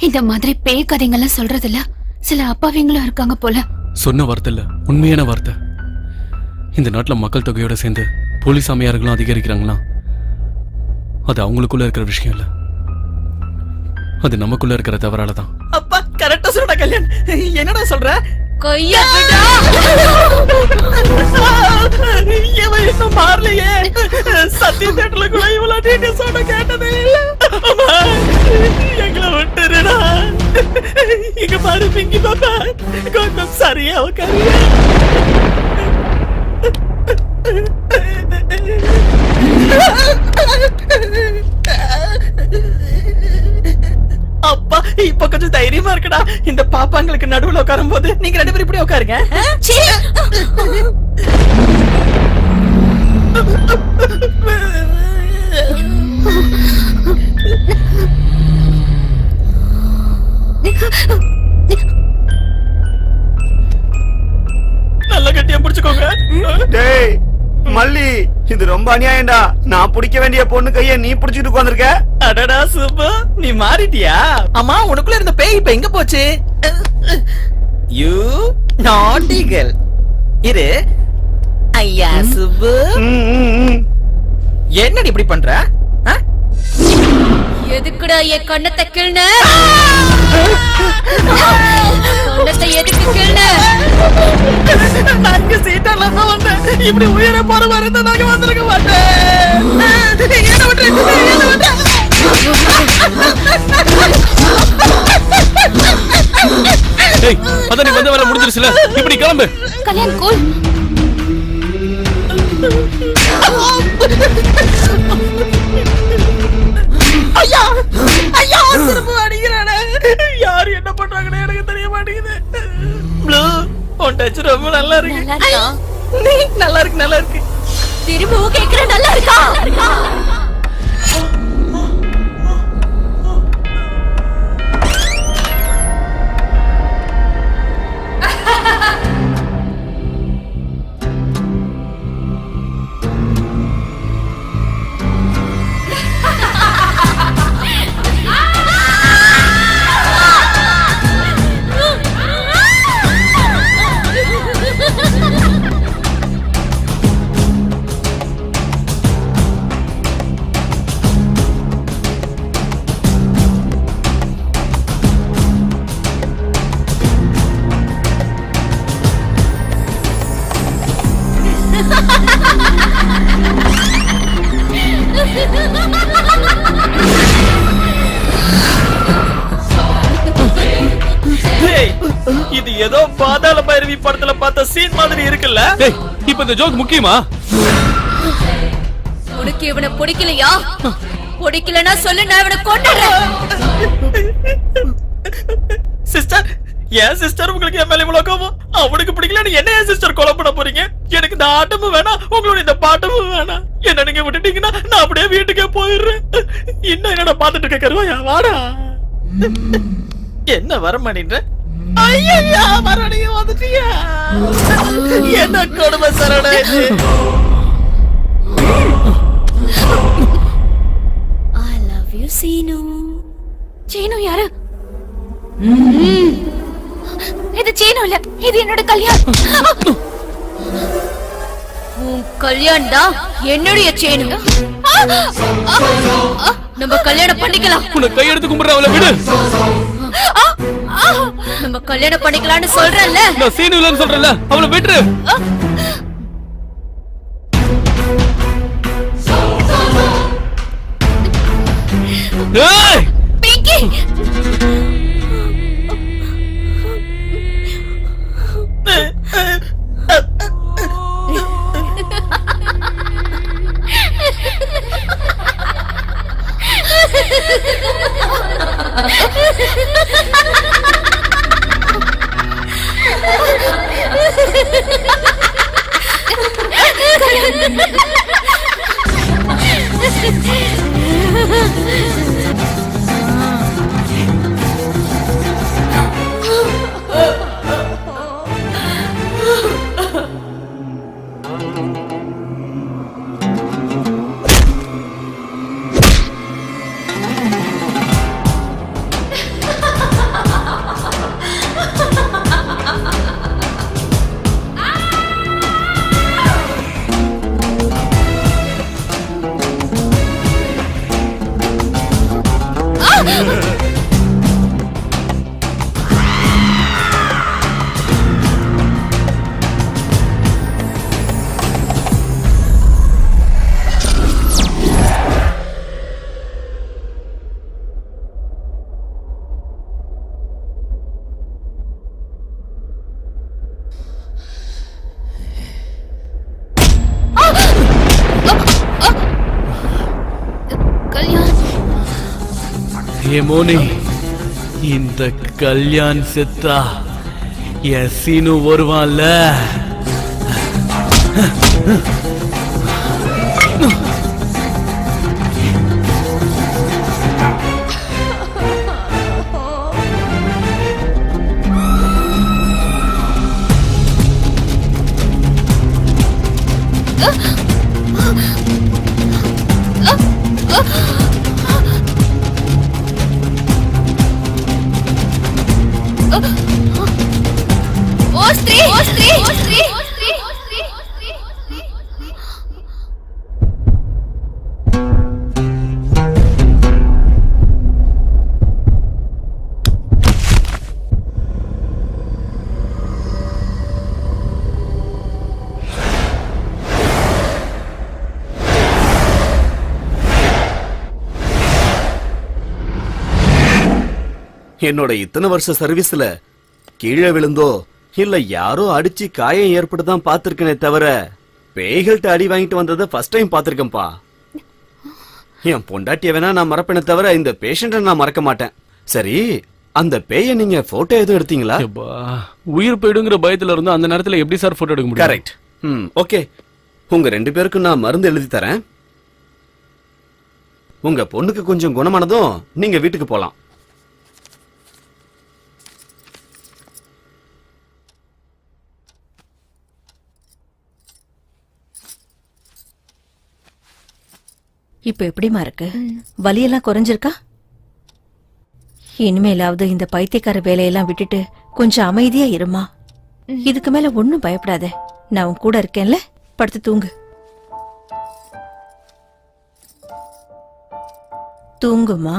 இந்த மாதிரி பேய் கதைங்கெல்லாம் சொல்றதுல சில அப்பாவிங்களும் இருக்காங்க போல. சொன்ன வார்த்தை இல்ல, உண்மையான வார்த்தை. இந்த நாட்டுல மக்கள் தொகையோட சேர்ந்து போலீஸ் அம்மையார்களும் அதிகரிக்கிறாங்களா, அது அவங்களுக்குள்ள இருக்கிற விஷயம் இல்ல, அது நமக்குள்ள இருக்கிற தவறாலதான். அப்பா கரெக்டா சொல்றா கல்யாண். என்னடா சொல்ற? இவன் இன்னும் மாறலையே. சத்திய தேட்டர்ல கூட இவ்வளவு டீட்டெயில்ஸோட கேட்டதே இல்ல. எங்களை விட்டுருடா. இங்க பாரு பிங்கி பாப்பா, கொஞ்சம் சரியா உட்காரு. அப்பா இப்ப கொஞ்சம் தைரியமா இருக்குடா. இந்த பாப்பாங்களுக்கு நடுவுல உட்காரும் போது நீங்க ரெண்டு பேரும் இப்படி உட்காருங்க. நல்ல கட்டியா பிடிச்சுக்கோங்க. டேய் மல்லி, இது ரொம்ப அநியாயம்டா. நான் பிடிக்க வேண்டிய பொண்ணு கைய நீ பிடிச்சிட்டு உட்கார்ந்திருக்க. அடடா சுப்பு, நீ மாறிட்டியா? அம்மா உனக்குள்ள இருந்த பேய் இப்ப எங்க போச்சு? யூ நாட்டி கேர்ள். இரு ஐயா சுப்பு, என்னடி இப்படி பண்ற? எதுக்குடா என் கண்ணத்தை கிள்ன? கண்ணத்தை எதுக்கு கிள்ன? நாங்க சீட்டால தான் வந்தேன். இப்படி உயிரை போற மாதிரி இருந்தா நாங்க வந்திருக்க மாட்டேன். என்ன விட்டு என்ன விட்டு. ஏய், அதான் நீ வந்த வேலை முடிஞ்சிருச்சுல, இப்படி கிளம்பு. கல்யாண் கூல். ஐயா ஐயா திரும்ப அடிக்கிறானே. யாரு என்ன பண்றாங்கன்னு எனக்கு தெரிய மாட்டேங்குது. ப்ளூ, உன் டச் ரொம்ப நல்லா இருக்கு. நீ நல்லா இருக்கு நல்லா இருக்கு. திரும்பவும் கேக்குற நல்லா இருக்கா? இது ஏதோ பாதாள பைரவி படத்துல பார்த்த சீன் மாதிரி இருக்குல்ல. ஏய், இப்ப இந்த ஜோக் முக்கியமா? உனக்கு இவனை பிடிக்கலையா? பிடிக்கலன்னா சொல்லு, நான் இவனை கொன்னுடுறேன். சிஸ்டர், ஏன் சிஸ்டர் உங்களுக்கு என் மேல இவ்வளவு கோபம்? அவனுக்கு பிடிக்கலன்னு என்ன ஏன் சிஸ்டர் கொலை பண்ண போறீங்க? எனக்கு இந்த ஆட்டமும் வேணாம், உங்களுடைய இந்த பாட்டமும் வேணாம். என்ன நீங்க விட்டுட்டீங்கன்னா நான் அப்படியே வீட்டுக்கே போயிடுறேன். இன்னும் என்னடா பாத்துட்டு இருக்க கருவாயா? வாடா. என்ன வர மாட்டேன்ற? ஐயா மறுபடிய வந்துட்டியா? என்ன கொடுமை சரடா இது. I love you Seenu. Seenu யாரு? இது சீனு இல்ல, இது என்னோட கல்யாணம். உன் கல்யாணம் தான் என்னுடைய சீனு. நம்ம கல்யாணம் பண்ணிக்கலாம். உன்னை கையெடுத்து கும்பிடுற அவளை விடு. நம்ம கல்யாணம் பண்ணிக்கலாம்னு சொல்றேன்ல. நான் சீனு இல்லன்னு சொல்றேன்ல, அவளை விட்டுரு. ஏய் பிங்கி, ஏ மோனி, இந்த கல்யாண் செத்தா என் சீனு வருவான்ல. என்னோட இத்தனை வருஷ சர்வீஸ்ல கீழே விழுந்தோ இல்ல யாரோ அடிச்சு காயம் ஏற்பட்டுதான் பாத்திருக்கனே தவிர பேய்கள்ட்ட அடி வாங்கிட்டு வந்ததை ஃபர்ஸ்ட் டைம் பாத்திருக்கேன்பா. என் பொண்டாட்டிய வேணா நான் மறப்பேனே தவிர இந்த பேஷண்ட நான் மறக்க மாட்டேன். சரி, அந்த பேய நீங்க போட்டோ எதுவும் எடுத்தீங்களா? எப்பா, உயிர் போயிடுங்கிற பயத்துல இருந்தா அந்த நேரத்துல எப்படி சார் போட்டோ எடுக்க முடியும்? கரெக்ட். ஓகே, உங்க 2 பேருக்கும் நான் மருந்து எழுதி தரேன். உங்க பொண்ணுக்கு கொஞ்சம் குணமானதும் நீங்க வீட்டுக்கு போலாம். இப்ப எப்படிமா இருக்கு? வலியெல்லாம் குறைஞ்சிருக்கா? இனிமேலாவது இந்த பைத்தியக்கார வேலையெல்லாம் விட்டுட்டு கொஞ்சம் அமைதியா இருமா. இதுக்கு மேல ஒண்ணும் பயப்படாத. நான் உன் கூட இருக்கேன்ல, படுத்து தூங்கு. தூங்குமா.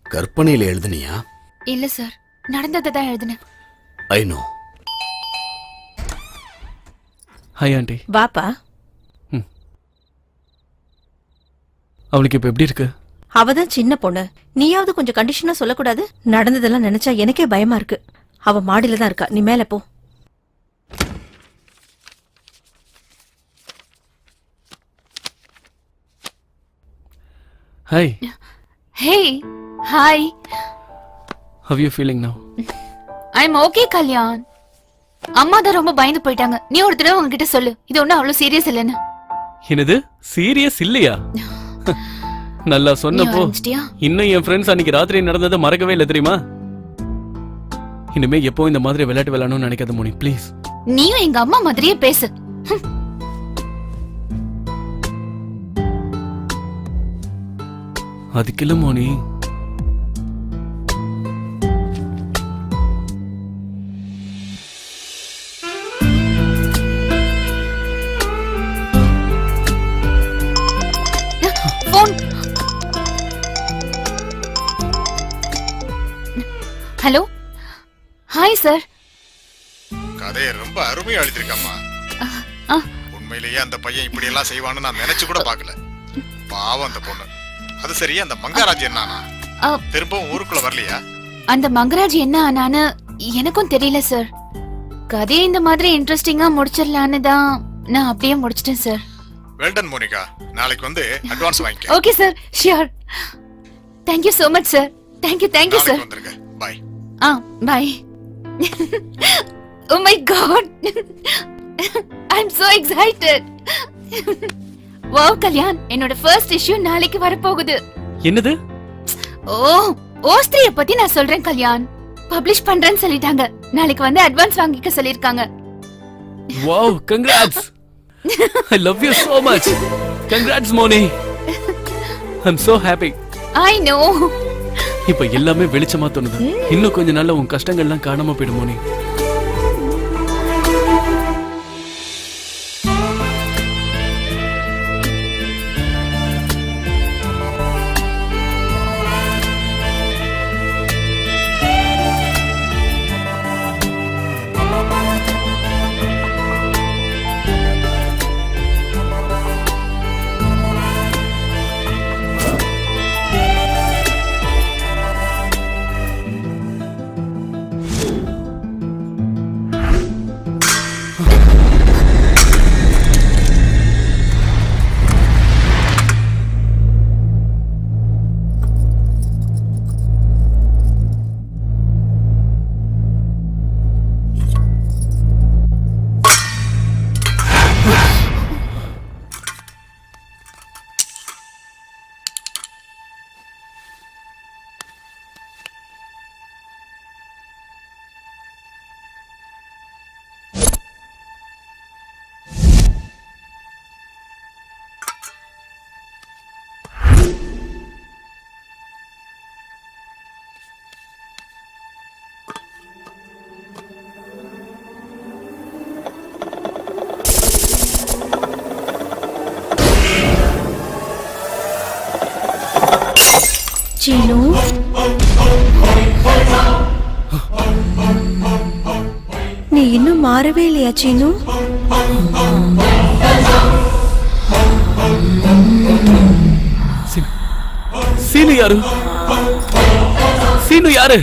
கற்பனையில எழுதுனியா? இல்ல சார், நடந்ததை தான் எழுதினேன். I know. Hi aunty. வாப்பா. அவளுக்கு இப்ப எப்படி இருக்கு? அவதான் சின்ன பொண்ணு, நீயாவது கொஞ்சம் கண்டிஷனா சொல்லக்கூடாது? நடந்ததெல்லாம் நினைச்சா எனக்கே பயமா இருக்கு. அவ மாடியில தான் இருக்கா, நீ மேல போ. Hi. Hey, hi. How are you feeling now? I'm okay, Kalyan. அம்மா தான் ரொம்ப பயந்து போயிட்டாங்க. நீ ஒரு தடவை உங்ககிட்ட சொல்லு, இது ஒன்னும் அவ்வளவு சீரியஸ் இல்லைன்னு. என்னது, சீரியஸ் இல்லையா? நல்லா சொன்னப்போ இன்னும் என் ஃப்ரெண்ட்ஸ் அன்னைக்கு ராத்திரி நடந்ததை மறக்கவே இல்லை தெரியுமா? இனிமே எப்போ இந்த மாதிரி விளையாட்டு விளையாடணும்னு நினைக்காத மோனி, ப்ளீஸ். நீயும் எங்க அம்மா மாதிரியே பேசு. அதுக்கு இல்ல மோனி. Hello, hi sir. கதையை ரொம்ப அருமையா எழுதிருக்கம்மா. உண்மையிலேயே அந்த பையன் இப்படி எல்லாம் செய்வான்னு நான் நினைச்சு கூட பாக்கல. பாவம் அந்த பொண்ணு. அது சரி, அந்த மங்கராஜ் என்னானா? திரும்பவும் ஊருக்குள்ள வரலையா? அந்த மங்கராஜ் என்ன ஆனான்னு எனக்கும் தெரியல சார். கதையை இந்த மாதிரி இன்ட்ரெஸ்டிங்கா முடிச்சிடலான்னு தான் நான் அப்படியே முடிச்சிட்டேன் சார். வெல்டன் மோனிகா, நாளைக்கு வந்து அட்வான்ஸ் வாங்கிக்க. Okay sir, sure. Thank you so much sir. Thank you sir. வந்துருங்க. Bye. Bye. Oh my God. I'm so excited. Wow, Kalyan, என்னோட ஃபர்ஸ்ட் இஷ்யூ நாளைக்கு வர போகுது. என்னது? ஓஸ்ட்ரிய பத்தி நான் சொல்றேன் கல்யாண். பப்ளிஷ் பண்றேன்னு சொல்லிட்டாங்க. நாளைக்கு வந்து அட்வான்ஸ் வாங்கிக்க சொல்லிருக்காங்க. Wow, congrats. I love you so much. Congrats Moni. I'm so happy. I know. இப்ப எல்லாமே வெளிச்சமா தோணுது. இன்னும் கொஞ்ச நாள்ல உன் கஷ்டங்கள்லாம் காணாம போயிடும் மோனி. சீனு நீ இன்னும் மாறவே இல்லையா சீனு? சீனு யாரு? சீனு யாரு?